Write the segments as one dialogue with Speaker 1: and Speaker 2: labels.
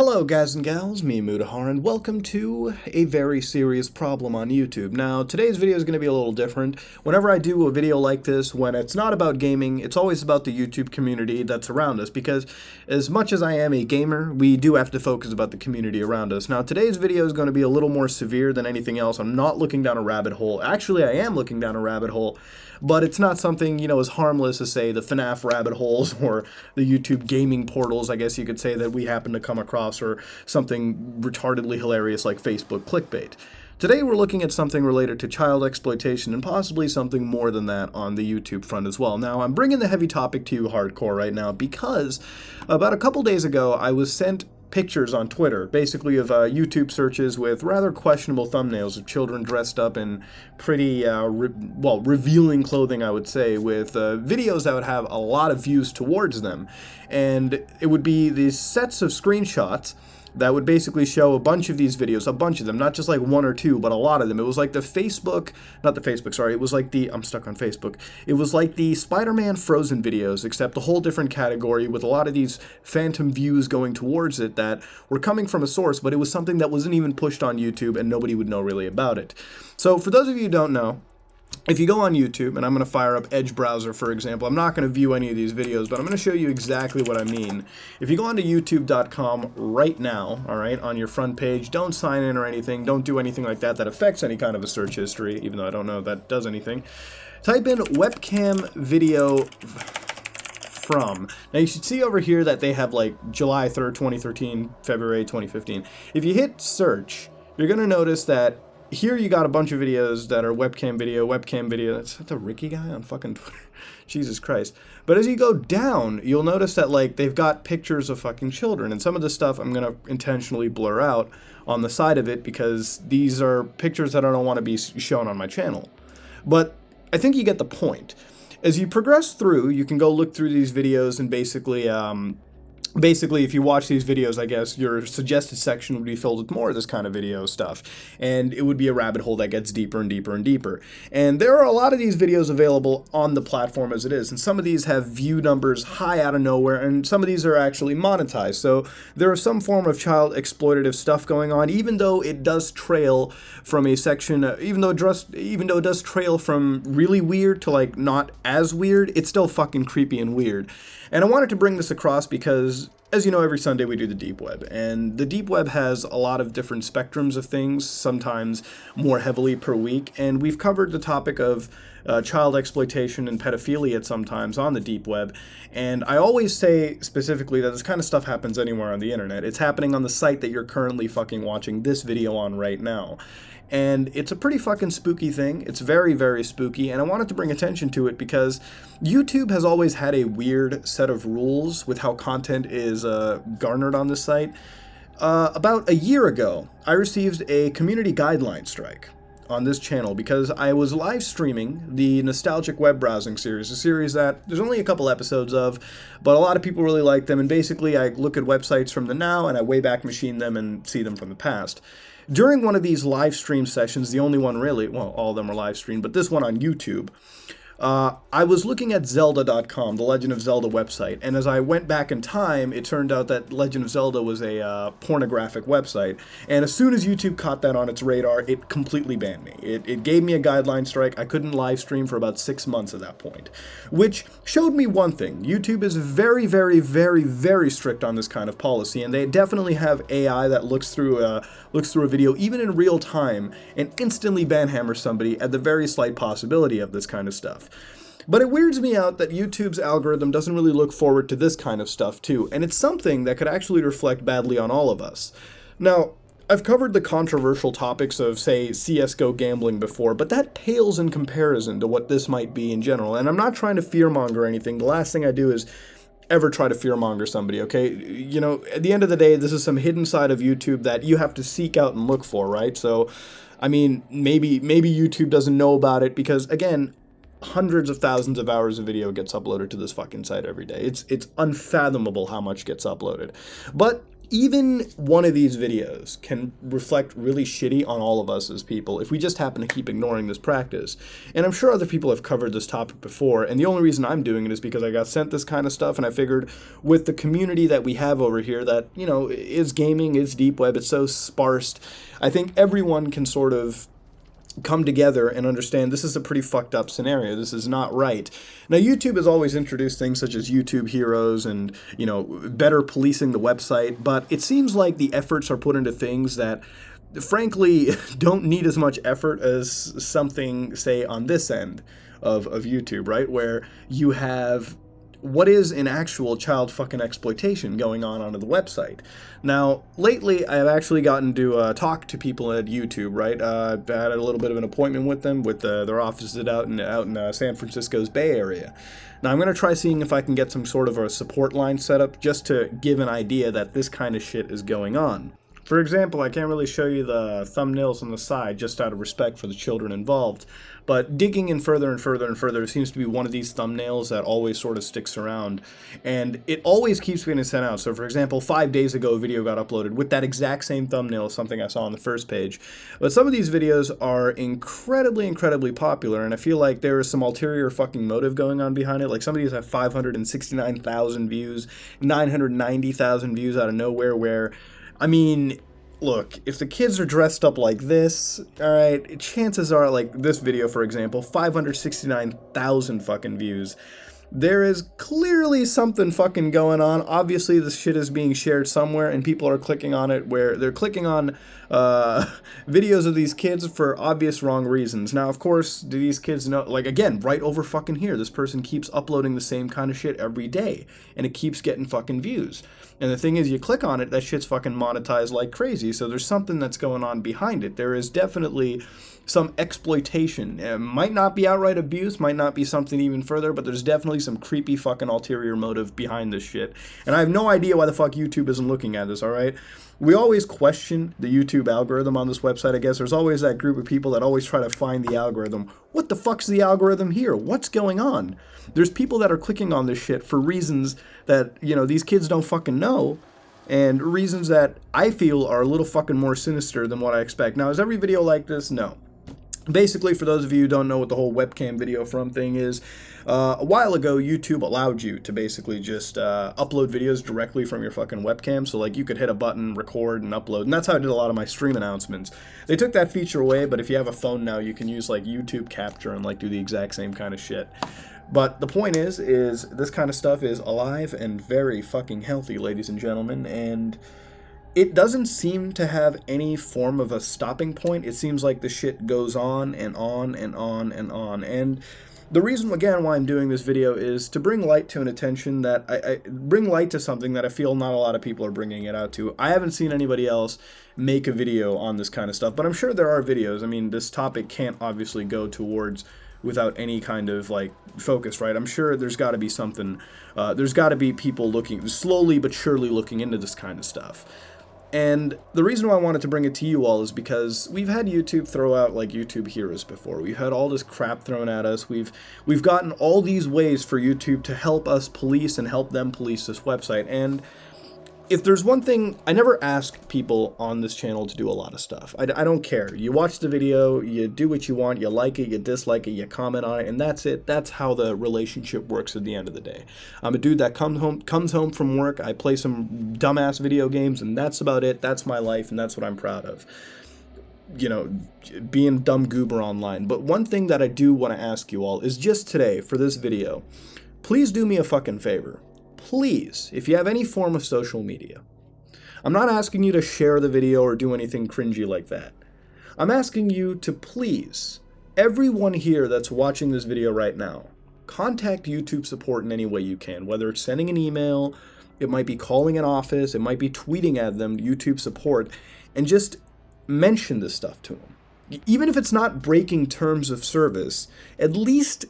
Speaker 1: Hello guys and gals, me Mudahar, and welcome to a very serious problem on YouTube. Now, today's video is going to be a little different. Whenever I do a video like this, when it's not about gaming, it's always about the YouTube community that's around us, because as much as I am a gamer, we do have to focus about the community around us. Now, today's video is going to be a little more severe than anything else. I'm not looking down a rabbit hole. Actually, I am looking down a rabbit hole, but it's not something, as harmless as, say, the FNAF rabbit holes or the YouTube gaming portals, I guess you could say, that we happen to come across, or something retardedly hilarious like Facebook clickbait. Today we're looking at something related to child exploitation and possibly something more than that on the YouTube front as well. Now, I'm bringing the heavy topic to you hardcore right now because about a couple days ago I was sent pictures on Twitter, basically of YouTube searches with rather questionable thumbnails of children dressed up in pretty, revealing clothing, I would say, with videos that would have a lot of views towards them. And it would be these sets of screenshots that would basically show a bunch of these videos, a bunch of them, not just like one or two, but a lot of them. It was like it was like I'm stuck on Facebook. It was like the Spider-Man Frozen videos, except a whole different category with a lot of these phantom views going towards it that were coming from a source, but it was something that wasn't even pushed on YouTube and nobody would know really about it. So for those of you who don't know, if you go on YouTube, and I'm going to fire up Edge browser, for example, I'm not going to view any of these videos, but I'm going to show you exactly what I mean. If you go onto youtube.com right now, alright, on your front page, don't sign in or anything, don't do anything like that that affects any kind of a search history, even though I don't know if that does anything. Type in webcam video from. Now you should see over here that they have like July 3rd, 2013, February 2015. If you hit search, you're going to notice that here you got a bunch of videos that are webcam video. That's the WIKI guy on fucking Twitter. Jesus Christ. But as you go down, you'll notice that like they've got pictures of fucking children, and some of the stuff I'm going to intentionally blur out on the side of it because these are pictures that I don't want to be shown on my channel. But I think you get the point. As you progress through, you can go look through these videos and basically, if you watch these videos, I guess, your suggested section would be filled with more of this kind of video stuff. And it would be a rabbit hole that gets deeper and deeper and deeper. And there are a lot of these videos available on the platform as it is. And some of these have view numbers high out of nowhere, and some of these are actually monetized. So there is some form of child exploitative stuff going on, even though it does trail from a section, even though it does trail from really weird to like not as weird, it's still fucking creepy and weird. And I wanted to bring this across because, as you know, every Sunday we do the deep web, and the deep web has a lot of different spectrums of things, sometimes more heavily per week, and we've covered the topic of child exploitation and pedophilia sometimes on the deep web, and I always say specifically that this kind of stuff happens anywhere on the internet. It's happening on the site that you're currently fucking watching this video on right now. And it's a pretty fucking spooky thing. It's very, very spooky, and I wanted to bring attention to it because YouTube has always had a weird set of rules with how content is garnered on this site. About a year ago, I received a community guideline strike on this channel because I was live streaming the Nostalgic Web Browsing series, a series that there's only a couple episodes of, but a lot of people really like them, and basically I look at websites from the now and I Wayback Machine them and see them from the past. During one of these live stream sessions, the only one really, well, all of them were live streamed, but this one on YouTube, I was looking at Zelda.com, the Legend of Zelda website, and as I went back in time, it turned out that Legend of Zelda was a pornographic website, and as soon as YouTube caught that on its radar, it completely banned me. It gave me a guideline strike. I couldn't live stream for about 6 months at that point, which showed me one thing. YouTube is very, very, very, very strict on this kind of policy, and they definitely have AI that looks through a video, even in real time, and instantly banhammer somebody at the very slight possibility of this kind of stuff. But it weirds me out that YouTube's algorithm doesn't really look forward to this kind of stuff too, and it's something that could actually reflect badly on all of us. Now, I've covered the controversial topics of, say, CSGO gambling before, but that pales in comparison to what this might be in general, and I'm not trying to fearmonger or anything. The last thing I do is ever try to fearmonger somebody, okay? At the end of the day, this is some hidden side of YouTube that you have to seek out and look for, right? So, I mean, maybe YouTube doesn't know about it because, again, hundreds of thousands of hours of video gets uploaded to this fucking site every day. It's unfathomable how much gets uploaded. But even one of these videos can reflect really shitty on all of us as people if we just happen to keep ignoring this practice. And I'm sure other people have covered this topic before, and the only reason I'm doing it is because I got sent this kind of stuff, and I figured with the community that we have over here that, you know, is gaming, is deep web, it's so sparse, I think everyone can sort of come together and understand this is a pretty fucked up scenario. This is not right. Now, YouTube has always introduced things such as YouTube Heroes and, you know, better policing the website, but it seems like the efforts are put into things that, frankly, don't need as much effort as something, say, on this end of YouTube, right? Where you have what is an actual child fucking exploitation going on the website. Now, lately, I've actually gotten to talk to people at YouTube, right? I had a little bit of an appointment with them, with their offices out in San Francisco's Bay Area. Now, I'm going to try seeing if I can get some sort of a support line set up just to give an idea that this kind of shit is going on. For example, I can't really show you the thumbnails on the side just out of respect for the children involved, but digging in further and further and further seems to be one of these thumbnails that always sort of sticks around, and it always keeps getting sent out. So for example, 5 days ago a video got uploaded with that exact same thumbnail as something I saw on the first page. But some of these videos are incredibly popular, and I feel like there is some ulterior fucking motive going on behind it. Like some of these have 569,000 views, 990,000 views out of nowhere, where, I mean, look, if the kids are dressed up like this, alright, chances are, like this video, for example, 569,000 fucking views. There is clearly something fucking going on. Obviously, this shit is being shared somewhere, and people are clicking on it where they're clicking on videos of these kids for obvious wrong reasons. Now, of course, do these kids know, like, again, right over fucking here, this person keeps uploading the same kind of shit every day, and it keeps getting fucking views. And the thing is, you click on it, that shit's fucking monetized like crazy, so there's something that's going on behind it. There is definitely some exploitation. It might not be outright abuse, might not be something even further, but there's definitely some creepy fucking ulterior motive behind this shit. And I have no idea why the fuck YouTube isn't looking at this, alright? We always question the YouTube algorithm on this website, I guess. There's always that group of people that always try to find the algorithm. What the fuck's the algorithm here? What's going on? There's people that are clicking on this shit for reasons that, you know, these kids don't fucking know, and reasons that I feel are a little fucking more sinister than what I expect. Now, is every video like this? No. Basically, for those of you who don't know what the whole webcam video from thing is, a while ago, YouTube allowed you to basically just upload videos directly from your fucking webcam. So, like, you could hit a button, record, and upload. And that's how I did a lot of my stream announcements. They took that feature away, but if you have a phone now, you can use, like, YouTube Capture and, like, do the exact same kind of shit. But the point is this kind of stuff is alive and very fucking healthy, ladies and gentlemen, and it doesn't seem to have any form of a stopping point. It seems like the shit goes on and on and on and on. And the reason, again, why I'm doing this video is to bring light to an attention that I bring light to something that I feel not a lot of people are bringing it out to. I haven't seen anybody else make a video on this kind of stuff, but I'm sure there are videos. I mean, this topic can't obviously go towards without any kind of, like, focus, right? I'm sure there's got to be something, there's got to be people looking, slowly but surely looking into this kind of stuff. And the reason why I wanted to bring it to you all is because we've had YouTube throw out, like, YouTube Heroes before. We've had all this crap thrown at us. We've gotten all these ways for YouTube to help us police and help them police this website. And if there's one thing, I never ask people on this channel to do a lot of stuff. I don't care. You watch the video, you do what you want, you like it, you dislike it, you comment on it, and that's it. That's how the relationship works at the end of the day. I'm a dude that comes home from work, I play some dumbass video games, and that's about it. That's my life, and that's what I'm proud of. You know, being dumb goober online. But one thing that I do want to ask you all is just today, for this video, please do me a fucking favor. Please, if you have any form of social media, I'm not asking you to share the video or do anything cringy like that. I'm asking you to please, everyone here that's watching this video right now, contact YouTube support in any way you can, whether it's sending an email, it might be calling an office, it might be tweeting at them, YouTube support, and just mention this stuff to them. Even if it's not breaking terms of service, at least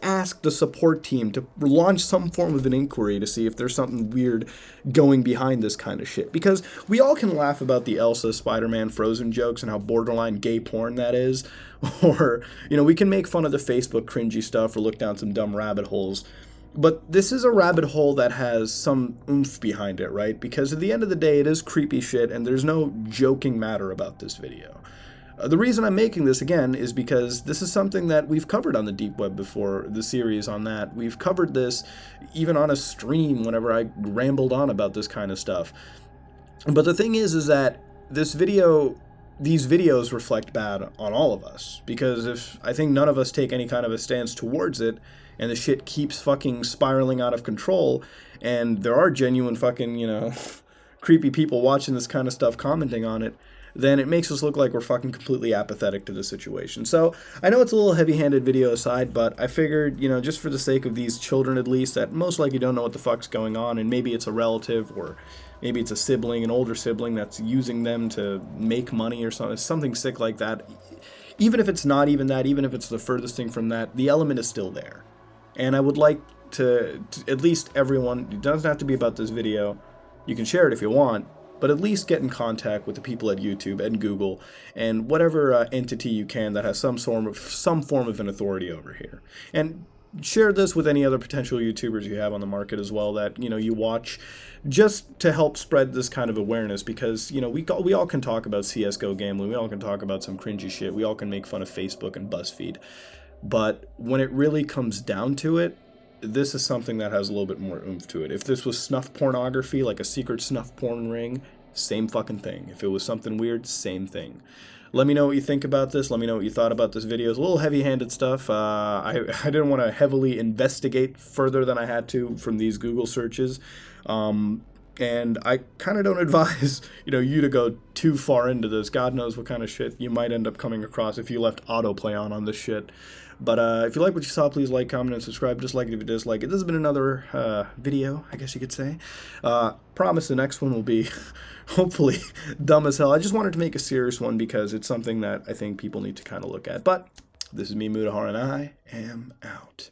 Speaker 1: ask the support team to launch some form of an inquiry to see if there's something weird going behind this kind of shit. Because we all can laugh about the Elsa Spider-Man Frozen jokes and how borderline gay porn that is. Or, you know, we can make fun of the Facebook cringy stuff or look down some dumb rabbit holes. But this is a rabbit hole that has some oomph behind it, right? Because at the end of the day, it is creepy shit, and there's no joking matter about this video. The reason I'm making this, again, is because this is something that we've covered on the Deep Web before, the series on that. We've covered this even on a stream whenever I rambled on about this kind of stuff. But the thing is that these videos reflect bad on all of us. Because if I think none of us take any kind of a stance towards it, and the shit keeps fucking spiraling out of control, and there are genuine fucking, creepy people watching this kind of stuff, commenting on it, then it makes us look like we're fucking completely apathetic to the situation. So, I know it's a little heavy-handed video aside, but I figured, just for the sake of these children at least, that most likely don't know what the fuck's going on, and maybe it's a relative, or maybe it's a sibling, an older sibling that's using them to make money or something sick like that. Even if it's not even that, even if it's the furthest thing from that, the element is still there. And I would like to at least everyone, it doesn't have to be about this video, you can share it if you want, but at least get in contact with the people at YouTube and Google and whatever entity you can that has some form of an authority over here. And share this with any other potential YouTubers you have on the market as well that, you watch, just to help spread this kind of awareness, because, we all can talk about CSGO gambling, we all can talk about some cringy shit, we all can make fun of Facebook and BuzzFeed. But when it really comes down to it, this is something that has a little bit more oomph to it. If this was snuff pornography, like a secret snuff porn ring, same fucking thing. If it was something weird, same thing. Let me know what you think about this. Let me know what you thought about this video. It's a little heavy-handed stuff. I didn't want to heavily investigate further than I had to from these Google searches. And I kind of don't advise, you to go too far into this. God knows what kind of shit you might end up coming across if you left autoplay on this shit. But if you like what you saw, please like, comment, and subscribe. Dislike it if you dislike it. This has been another video, I guess you could say. Promise the next one will be hopefully dumb as hell. I just wanted to make a serious one because it's something that I think people need to kind of look at. But this is me, Mudahar, and I am out.